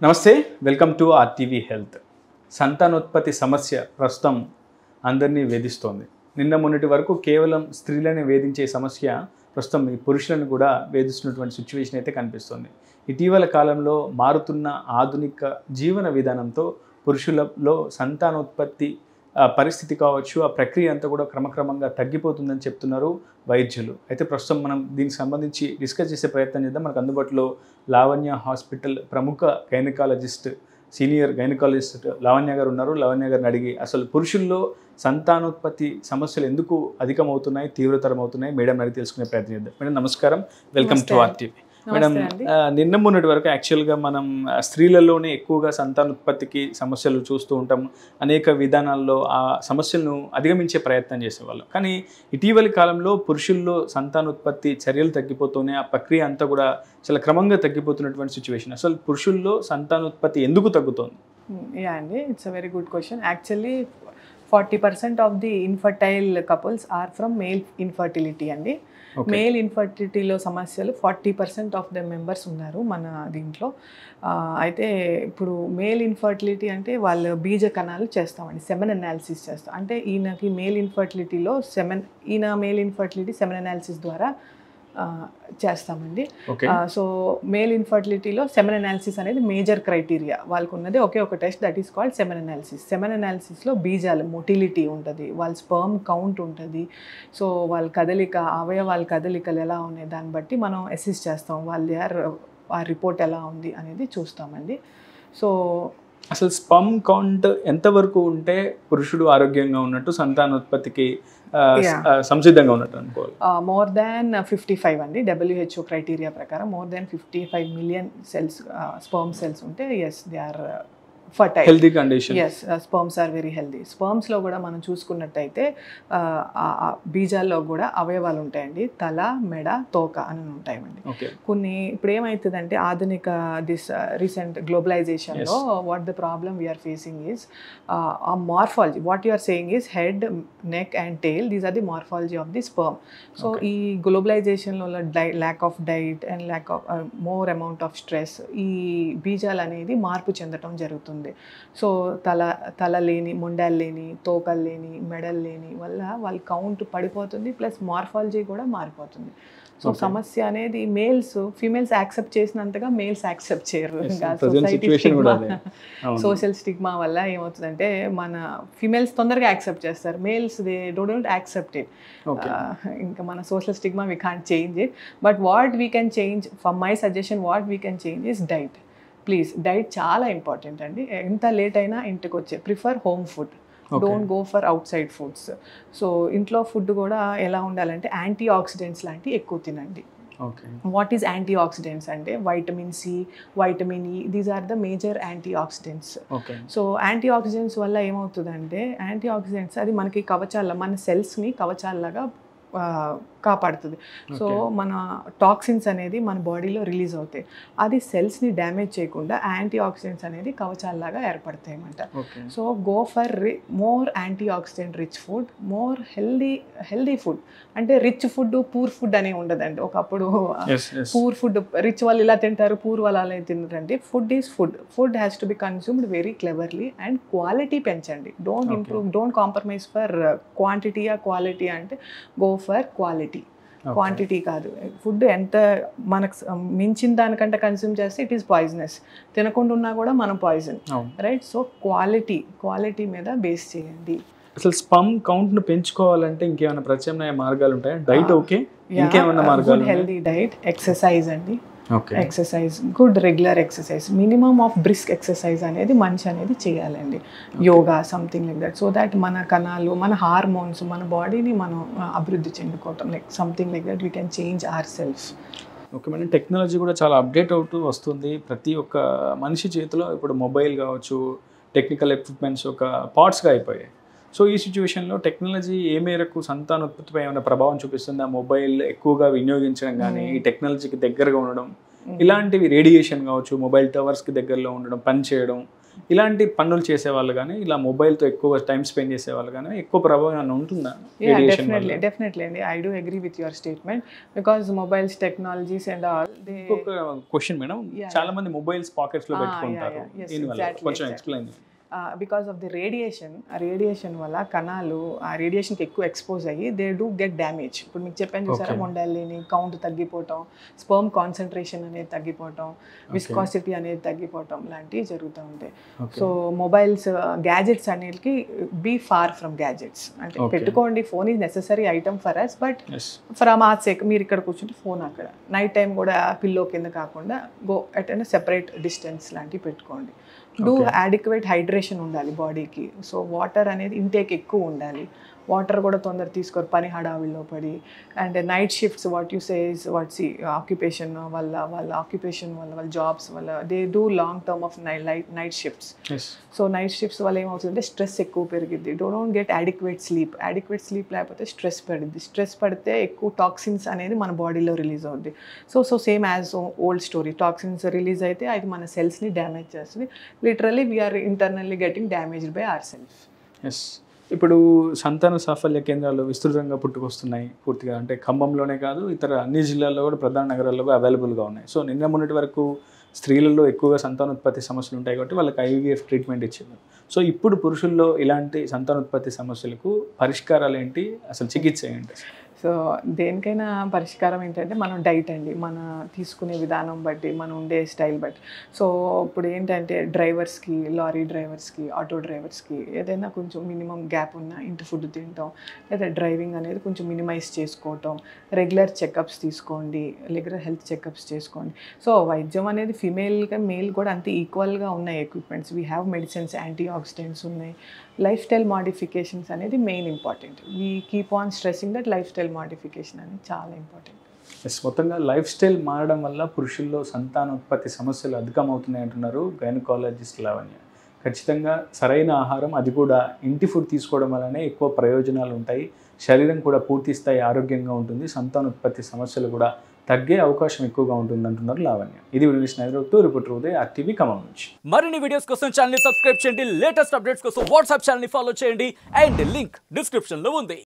నమస్తే, welcome to RTV health. సంతానోత్పత్తి సమస్య ప్రస్తుతం అందరినీ వేధిస్తోంది. నిన్న మొన్నటి వరకు కేవలం స్త్రీలను వేధించే సమస్య ప్రస్తుతం ఈ పురుషులను కూడా వేధిస్తున్నటువంటి సిచ్యువేషన్ అయితే కనిపిస్తుంది. ఇటీవల కాలంలో మారుతున్న ఆధునిక జీవన విధానంతో పురుషులలో సంతానోత్పత్తి పరిస్థితి కావచ్చు, ఆ ప్రక్రియ అంతా కూడా క్రమక్రమంగా తగ్గిపోతుందని చెప్తున్నారు వైద్యులు. అయితే ప్రస్తుతం మనం దీనికి సంబంధించి డిస్కస్ చేసే ప్రయత్నం చేద్దాం. మనకు అందుబాటులో లావణ్య హాస్పిటల్ ప్రముఖ గైనకాలజిస్ట్, సీనియర్ గైనకాలజిస్ట్ లావణ్య గారు ఉన్నారు. లావణ్య గారిని అడిగి అసలు పురుషుల్లో సంతానోత్పత్తి సమస్యలు ఎందుకు అధికమవుతున్నాయి, తీవ్రతరం అవుతున్నాయి, మేడం అడిగి తెలుసుకునే ప్రయత్నం చేద్దాం. మేడం నమస్కారం, వెల్కమ్ టు ఆర్టీవీ. మేడం, నిన్న మొన్నటి వరకు యాక్చువల్గా మనం స్త్రీలలోనే ఎక్కువగా సంతానోత్పత్తికి సమస్యలు చూస్తూ ఉంటాం. అనేక విధానాల్లో ఆ సమస్యలను అధిగమించే ప్రయత్నం చేసేవాళ్ళం. కానీ ఇటీవలి కాలంలో పురుషుల్లో సంతానోత్పత్తి చర్యలు తగ్గిపోతూనే ఆ ప్రక్రియ అంతా కూడా చాలా క్రమంగా తగ్గిపోతున్నటువంటి సిచ్యువేషన్. అసలు పురుషుల్లో సంతానోత్పత్తి ఎందుకు తగ్గుతోంది? యా అండి, it's a very good question. Actually 40% of the infertile couples are from male infertility అండి. మేల్ ఇన్ఫర్టిలిటీలో సమస్యలు 40% ఆఫ్ ద మెంబర్స్ ఉన్నారు మన దీంట్లో. అయితే ఇప్పుడు మేల్ ఇన్ఫర్టిలిటీ అంటే వాళ్ళు బీజ కణాలు చేస్తామండి, సెమెన్ అనాలిసిస్ చేస్తాం. అంటే ఈయనకి మేల్ ఇన్ఫర్టిలిటీలో మేల్ ఇన్ఫర్టిలిటీ సెమెన్ అనాలిసిస్ ద్వారా చేస్తామండి. సో మేల్ ఇన్ఫర్టిలిటీలో సెమెన్ అనాలిసిస్ అనేది మేజర్ క్రైటీరియా. వాళ్ళకు ఉన్నది ఒకే ఒక test, that is called semen analysis. Semen అనాలిసిస్లో బీజాలు మొటిలిటీ ఉంటుంది, వాళ్ళ స్పర్మ్ కౌంట్ ఉంటుంది. సో వాళ్ళ కదలిక, అవయవాల కదలికలు ఎలా ఉన్నాయి దాన్ని బట్టి మనం అసెస్ చేస్తాం, ఆ రిపోర్ట్ ఎలా ఉంది అనేది చూస్తామండి. సో అసలు స్పర్మ్ కౌంట్ ఎంతవరకు ఉంటే పురుషుడు ఆరోగ్యంగా ఉన్నట్టు, సంతానోత్పత్తికి సంసిద్ధంగా ఉన్నట్టు అనుకోవాలి? మోర్ దాన్ 55 అండి. WHO క్రైటీరియా ప్రకారం more than 55 million cells, sperm cells ఉంటే yes they are fertile, healthy condition. Yes, sperms are very healthy. స్పర్మ్స్లో కూడా మనం చూసుకున్నట్టయితే బీజాల్లో కూడా అవయవాలు ఉంటాయండి, తల, మెడ, తోక అని ఉంటాయండి. కొన్ని ఇప్పుడు ఏమవుతుందంటే ఆధునిక రీసెంట్ గ్లోబలైజేషన్లో what the problem we are facing is ఆ morphology. What you are saying is head, neck and tail, these are the morphology of the sperm. So ఈ గ్లోబలైజేషన్లో lack of diet and lack of more amount of stress, ఈ బీజాలు అనేది మార్పు చెందటం జరుగుతుంది. So తల లేని, మొండాలు లేని, తోకలు లేని, మెడలు లేని వల్ల వాళ్ళ కౌంట్ పడిపోతుంది, ప్లస్ మార్ఫాలజీ కూడా మారిపోతుంది. సో సమస్య అనేది ఫీమేల్స్ యాక్సెప్ట్ చేసినంతగా మేల్స్ యాక్సెప్ట్ చేయరు. సోషల్ స్టిగ్మా వల్ల ఏమవుతుందంటే మన ఫీమేల్స్ తొందరగా యాక్సెప్ట్ చేస్తారు, males they don't accept it. ఇంకా మన social stigma we can't change it, but what we can change, from my suggestion what we can change is diet. Please, diet చాలా important అండి. ఎంత లేట్ అయినా ఇంటికి వచ్చే prefer home food, don't go for out side foods. So ఇంట్లో food కూడా ఎలా ఉండాలంటే యాంటీ ఆక్సిడెంట్స్ లాంటివి ఎక్కువ తినండి. వాట్ ఈజ్ యాంటీ ఆక్సిడెంట్స్ అంటే vitamin C, vitamin E, these are the major antioxidants. So antioxidants వల్ల ఏమవుతుందంటే యాంటీ ఆక్సిడెంట్స్ అది మనకి మన సెల్స్ని కవచాలలాగా కాపాడుతుంది. సో మన టాక్సిన్స్ అనేది మన బాడీలో రిలీజ్ అవుతాయి, అది సెల్స్ని డ్యామేజ్ చేయకుండా యాంటీ ఆక్సిడెంట్స్ అనేది కవచాలలాగా ఏర్పడతాయి అన్నమాట. So go for more anti oxidant rich food, more healthy food. అంటే రిచ్ ఫుడ్, పూర్ ఫుడ్ అనే ఉండదండి. ఒకప్పుడు పూర్ ఫుడ్, రిచ్ వాళ్ళు ఇలా తింటారు, పూర్ వాళ్ళు అలా తినరండి. Food is food. Food has to be consumed very cleverly and quality పెంచండి. Don't improve, don't compromise for క్వాంటిటీయా క్వాలిటీ, అంటే గో ఫర్ క్వాలిటీ, క్వాంటిటీ కాదు. ఫుడ్ ఎంత మనకు మించిన దానికంటే కన్స్యూమ్ చేస్తే ఇట్ ఈస్ పాయిజనస్. తినకుండా ఉన్నా కూడా మనం పాయిజన్, రైట్? సో క్వాలిటీ మీద బేస్ చేయండి. అసలు స్పర్మ్ కౌంట్ ను పెంచుకోవాలంటే ఇంకేమైనా ప్రత్యామ్నాయ మార్గాలు ఉంటాయా? డైట్ ఓకే, ఇంకేమైనా మార్గాలు? హెల్దీ డైట్, ఎక్సర్సైజ్ అండి. Exercise, good regular exercise, minimum of brisk exercise అనేది మనిషి అనేది చేయాలండి. Yoga, something like that, so that మన కణాలు, మన హార్మోన్స్, మన బాడీని మనం అభివృద్ధి చెందుకోవటం, like something like that we can change our self. Okay madam, technology కూడా చాలా అప్డేట్ అవుతూ వస్తుంది. ప్రతి ఒక్క మనిషి చేతిలో ఇప్పుడు మొబైల్ కావచ్చు, టెక్నికల్ ఎక్విప్మెంట్స్ ఒక పార్ట్స్గా అయిపోయాయి. సో ఈ సిచ్యువేషన్లో టెక్నాలజీ ఏ మేరకు సంతానోత్పత్తిపై ఏమైనా ప్రభావం చూపిస్తుంది? ఆ మొబైల్ ఎక్కువగా వినియోగించడం కానీ, ఈ టెక్నాలజీకి దగ్గరగా ఉండడం, ఇలాంటివి, రేడియేషన్ కావచ్చు, మొబైల్ టవర్స్కి దగ్గరలో ఉండడం, పని చేయడం, ఇలాంటి పనులు చేసేవాళ్ళు కానీ ఇలా మొబైల్తో ఎక్కువ టైం స్పెండ్ చేసేవాళ్ళు కానీ ఎక్కువ ప్రభావం ఉంటుందా? డెఫినెట్లీ అండి. I do agree with your statement because mobiles technologies and all ఇంకొక క్వశ్చన్ మేడం, చాలా మంది మొబైల్స్ పాకెట్స్ లో పెట్టుకుంటారు, కొంచెం explain. Because of the radiation, ఆ రేడియేషన్ వల్ల కణాలు ఆ రేడియేషన్కి ఎక్కువ ఎక్స్పోజ్ అయ్యి దే డూ గెట్ డ్యామేజ్. ఇప్పుడు మీకు చెప్పాను చూసారా, మొండాలిని కౌంట్ తగ్గిపోవటం, స్పర్మ్ కాన్సన్ట్రేషన్ అనేది తగ్గిపోవటం, విస్కాసిటీ అనేది తగ్గిపోవటం లాంటివి జరుగుతూ ఉంటాయి. సో మొబైల్స్ గ్యాజెట్స్ అనేటికి బీ ఫార్ ఫ్రమ్ గ్యాజెట్స్. అంటే పెట్టుకోండి, phone is necessary item for us, but from ఆ సేక్ మీరు ఇక్కడ కూర్చుంటే ఫోన్ అక్కడ, నైట్ టైం కూడా పిల్లో కింద కాకుండా go at and separate distance లాంటివి పెట్టుకోండి. డూ అడిక్వేట్ హైడ్రేషన్ ఉండాలి బాడీకి. సో వాటర్ అనేది ఇంటేక్ ఎక్కువ ఉండాలి. వాటర్ కూడా తొందర తీసుకోరు పని హడావిల్లో పడి. And night shifts what you says what's occupation వల్ల, వాళ్ళ జాబ్స్ వల్ల they do long term of night shifts. So night shifts వల్ల ఏమవుతుందంటే స్ట్రెస్ ఎక్కువ పెరిగిద్ది. డోంట్ గెట్ అడిక్వేట్ స్లీప్ లేకపోతే స్ట్రెస్ పడిద్ది. స్ట్రెస్ పడితే ఎక్కువ టాక్సిన్స్ అనేది మన బాడీలో రిలీజ్ అవుద్ది. So same as old story, toxins release అయితే అది మన సెల్స్ని డ్యామేజ్ చేస్తుంది. Literally we are internally getting damaged by our self. Yes. ఇప్పుడు సంతాన సాఫల్య కేంద్రాలు విస్తృతంగా పుట్టుకొస్తున్నాయి పూర్తిగా. అంటే ఖమ్మంలోనే కాదు, ఇతర అన్ని జిల్లాల్లో కూడా, ప్రధాన నగరాల్లో కూడా అవైలబుల్గా ఉన్నాయి. సో నిన్న మొన్నటి వరకు స్త్రీలలో ఎక్కువగా సంతానోత్పత్తి సమస్యలు ఉంటాయి కాబట్టి వాళ్ళకి IVF ట్రీట్మెంట్ ఇచ్చేవారు. సో ఇప్పుడు పురుషుల్లో ఇలాంటి సంతానోత్పత్తి సమస్యలకు పరిష్కారాలు ఏంటి, అసలు చికిత్స ఏంటి? సో దేనికైనా పరిష్కారం ఏంటంటే మనం డైట్ అండి, మన తీసుకునే విధానం బట్టి, మనం ఉండే స్టైల్ బట్టి. సో ఇప్పుడు ఏంటంటే డ్రైవర్స్కి, లారీ డ్రైవర్స్కి, ఆటో డ్రైవర్స్కి ఏదైనా కొంచెం మినిమం గ్యాప్ ఉన్న ఇంటి ఫుడ్ తినటం, లేదా డ్రైవింగ్ అనేది కొంచెం మినిమైజ్ చేసుకోవటం, రెగ్యులర్ చెకప్స్ తీసుకోండి, రెగ్యులర్ హెల్త్ చెకప్స్ చేసుకోండి. సో వైద్యం అనేది ఫిమేల్గా మేల్ కూడా అంతే ఈక్వల్గా ఉన్నాయి. Equipments we have medicines, antioxidants ఉన్నాయి. లైఫ్ స్టైల్ మాడిఫికేషన్స్ అనేది main important. We keep on stressing that lifestyle modification అనేది చాలా ఇంపార్టెంట్. ఎస్. మొత్తంగా లైఫ్ స్టైల్ మారడం వల్ల పురుషుల్లో సంతానోత్పత్తి సమస్యలు అధికమవుతున్నాయి అంటున్నారు గైనకాలజిస్ట్ లావణ్య. ఖచ్చితంగా సరైన ఆహారం, అది కూడా ఇంటి ఫుడ్ తీసుకోవడం వల్లనే ఎక్కువ ప్రయోజనాలు ఉంటాయి. శరీరం కూడా పూర్తి స్థాయి ఆరోగ్యంగా ఉంటుంది. సంతానోత్పత్తి సమస్యలు కూడా తగ్గే అవకాశం ఎక్కువగా ఉంటుంది అంటున్నారు లావణ్య. ఇది video reporter Uday, RTV Khammam నుంచి. మరిన్ని వీడియోస్ కోసం ఛానల్ ని సబ్స్క్రైబ్ చేయండి. లేటెస్ట్ అప్డేట్స్ కోసం వాట్సాప్ ఛానల్ ని ఫాలో చేయండి. అండ్ లింక్ డిస్క్రిప్షన్ లో ఉంది.